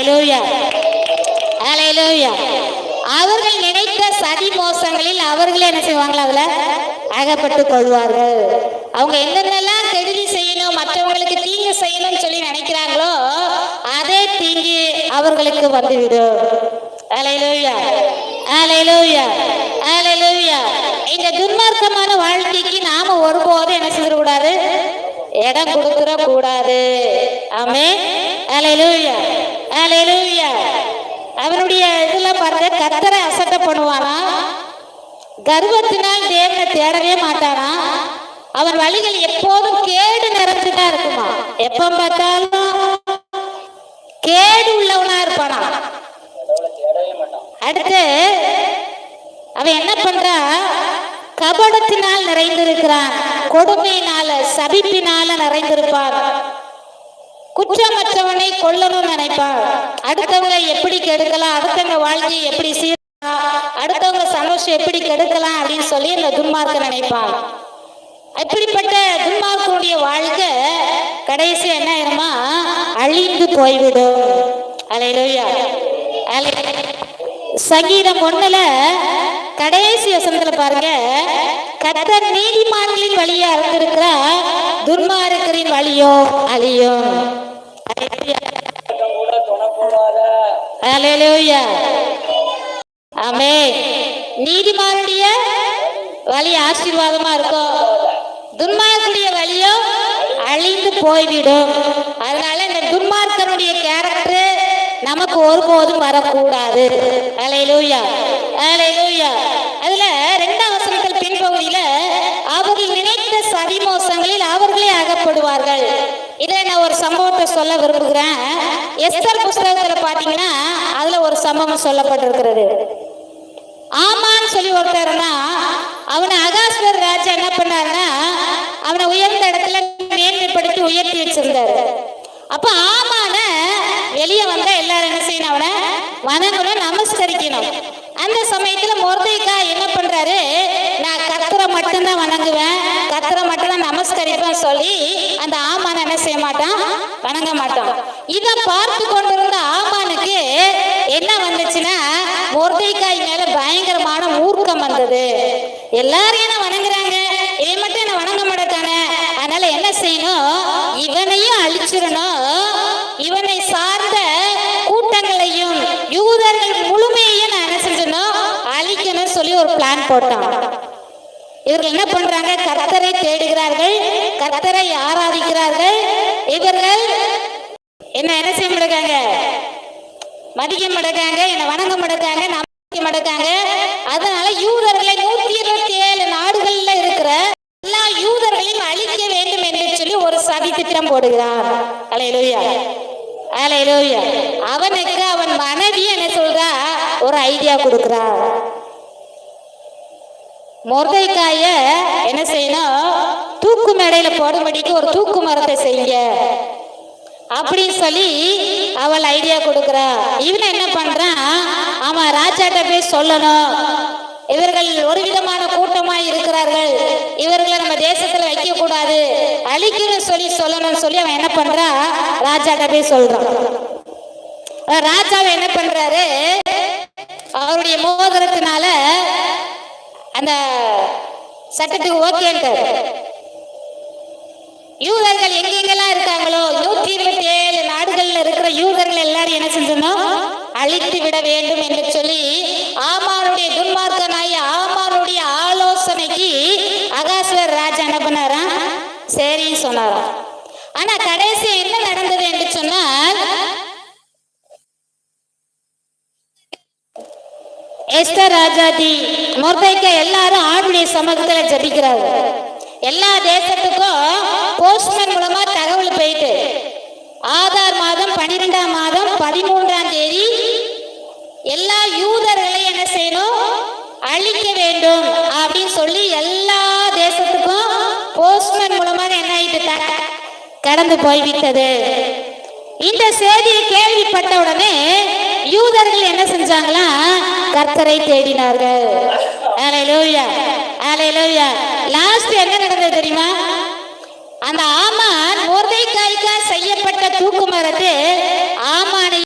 அல்லேலூயா, அல்லேலூயா. அவர்கள் நினைத்த சதி மோசங்களில் அவர்களே என்ன செய்வாங்களா? அதுல அகப்பட்டு கொள்வார்கள். அவங்க என்னென்னலாம் கெடுதி செய்யணும், மற்றவங்களுக்கு தீங்கு செய்யணும்னு சொல்லி நினைக்கிறாங்களோ அதே தீங்கு அவர்களுக்கு வந்துவிடும். அல்லேலூயா, அல்லேலூயா, அல்லேலூயா. இந்த துன்மார்க்கமான வாழ்க்கைக்கு நாம ஒருபோதும் என்ன செய்யக்கூடாது? இடம் கொடுத்துட கூடாது. ஆமென், அல்லேலூயா, அல்லேலூயா. அவனுடைய இதெல்லாம் பாருங்க, கர்த்தரை அசட்டை பண்ணுவானா, கர்வத்தினால் தேவனை தேடவே மாட்டானா, அவன் வழிகள் எப்போதும் கேடு நிறைஞ்சுதான் இருக்குமா, எப்ப பார்த்தாலும் கேடு உள்ளவனா இருப்பானா. அடுத்து அவன் என்ன பண்றான்? கபடத்தினால் நிறைந்திருக்கிறான், கொடுமையினால சபிப்பினால நிறைந்திருப்பான், குற்றமற்றவனை கொல்லணும்னு நினைப்பான், அடுத்தவங்க எப்படி கெடுக்கலாம், அடுத்தவங்க வாழ்க்கையை எப்படி சீரலாம், அடுத்தவங்க சந்தோஷம் எப்படி கெடுக்கலாம் அப்படின்னு சொல்லி இந்த துன்மார்க்க நினைப்பான். இப்படிப்பட்ட துன்மார்க்கனுடைய வாழ்க்கை கடைசி என்ன ஆயிருமா? அழிந்து போய்விடும். அல்லேலூயா. சங்கீதம் 1 கடைசி வசனத்துல பாருங்க, கர்த்தர் நீதிமான்களின் வழியா அறிந்திருக்கிற துன்மார்க்கரின் வழியோ அழியும். அல்லேலூயா, ஆமென். நீதிமானுடைய வழி ஆசீர்வாதமா இருக்கும், துன்மார்க்கனுடைய வழியோ அழிந்து போய்விடும். அதனால இந்த துன்மார்க்கனுடைய கேரக்டர் நமக்கு ஒருபோதும் வரக்கூடாது. அல்லேலூயா, அல்லேலூயா. அதுல 2ஆம் வசனத்தில் பின்பகுதியில அவர்கள் நினைத்த சதி மோசங்களில் அவர்களே அகப்படுவார்கள். இதுல நான் ஒரு சம்பவத்தை சொல்ல விரும்புகிறேன். எஸ்தர் புஸ்தகத்துல பாத்தீங்கன்னா அதுல ஒரு சம்பவம் சொல்லப்பட்டிருக்கிறது. ஆமான்னு சொல்லி ஒருத்தர்னா அவனை அகாஸ்வர் ராஜா என்ன பண்ணாருன்னா அவனை உயர்ந்த இடத்துல மேன்மைப்படுத்தி உயர்த்தி வச்சிருந்தாரு. அப்ப ஆமான வெளியே வந்தா எல்லாரும் என்ன செய்யணும்? அவனை வணங்கணும், நமஸ்கரிக்கணும். அந்த சமயத்துல மொர்தெகாய் என்ன பண்றாரு? நான் கர்த்தரை மட்டும்தான் வணங்குவேன், கர்த்தரை மட்டும்தான் நமஸ்கரிப்பேன் சொல்லி அந்த ஆமான என்ன செய்ய மாட்டான்? வணங்க மாட்டான். இதை பார்த்து கொண்டிருந்த ஆமானுக்கு என்ன வந்துச்சுன்னா மொர்தெகாய் மேல பயங்கரமான மூர்க்கம் வந்தது. எல்லாரும் என்ன வணங்குறாங்க, இவன் மட்டும் என்ன வணங்க மாட்டானே, அதனால என்ன செய்யணும்? இவனையும் அழிச்சிடணும், இவனை சார்ந்த கூட்டங்களையும் யூதர்கள் முழுமையையும் நான் என்ன செஞ்சணும்? அழிக்கணும்னு சொல்லி ஒரு பிளான் போட்டான். இவர்கள் என்ன பண்றாங்க? கர்த்தரை தேடுகிறார்கள், கர்த்தரை ஆராதிக்கிறார்கள். இவர்கள் என்ன செய்ய மாட்டாங்க? மதிக்க மாட்டாங்க, என்ன வணங்க மாட்டாங்க, நம்பிக்க மாட்டாங்க. அதனால யூதர்களை 127 நாடுகள்ல இருக்கிற எல்லா யூதர்களையும் அழிக்க வேண்டும் என்று சொல்லி ஒரு சதி திட்டம் போடுகிறார். அல்லேலூயா, அல்லேலூயா. அவனுக்கு அவன் மனைவி என்ன சொல்றா? ஒரு ஐடியா கொடுக்கிறார். மொர்தெகாய என்ன செய்யணும்? தூக்கு மேடையில போடும்படிக்கு ஒரு தூக்கு மரத்தை செய்யுங்க அப்படின்னு சொல்லி அவள் ஐடியா கொடுக்கிறா. இவன் என்ன பண்றான்? அவன் ராஜாட்ட போய் சொல்லணும், இவர்கள் ஒரு விதமான கூட்டமாய் இருக்கிறார்கள், இவர்களை நம்ம தேசத்துல வைக்க கூடாது, அழிக்கணும் சொல்லணும்னு சொல்லி அவன் என்ன பண்றான்? ராஜாட்ட போய் சொல்றான். ராஜாவை என்ன பண்றாரு? அவருடைய மோதிரத்தினால அந்த சட்டத்துக்கு ஓகேன்ட்டார். யூதர்கள் எங்கெங்கெல்லாம் இருக்காங்களோ 127 நாடுகள்ல இருக்கிற யூதர்கள் எல்லாரும் என்ன செஞ்சணும்? அழித்து விட வேண்டும் என்று சொல்லி ஆமானுடைய துன்மார்க்கனாய் ஆமானுடைய ஆலோசனைக்கு அகாஸ்வர் ராஜா என்ன பண்ணாரா? சரின்னு சொன்னாராம். ஆனா கடைசி என்ன நடந்தது என்று சொன்னால், எஸ்தர் ராஜாதி மொர்தெகாய் எல்லாரும் ஆண்டுடைய சமூகத்துல ஜபிக்கிறாங்க. எல்லா தேசத்துக்கும் போஸ்ட்மேன் மூலமா தகவல் போயிட்டு ஆதார் மாதம் 12ஆம் மாதம் 13ஆம் தேதி எல்லா யூதர்களையும் என்ன செய்யணும்? அழிக்க வேண்டும் அப்படின்னு சொல்லி எல்லா தேசத்துக்கும் போஸ்ட்மேன் மூலமாக என்ன ஆயிட்டு கடந்து போய்விட்டது. இந்த செய்தியை கேள்விப்பட்ட உடனே யூதர்கள் என்ன செஞ்சாங்களா? கர்த்தரை தேடினார்கள். அல்லேலூயா, அல்லேலூயா. லாஸ்ட் என்ன நடந்தது தெரியுமா? அந்த ஆமான் மொர்தெகாய்க்கு செய்யப்பட்ட தூக்கு மரத்தை ஆமானை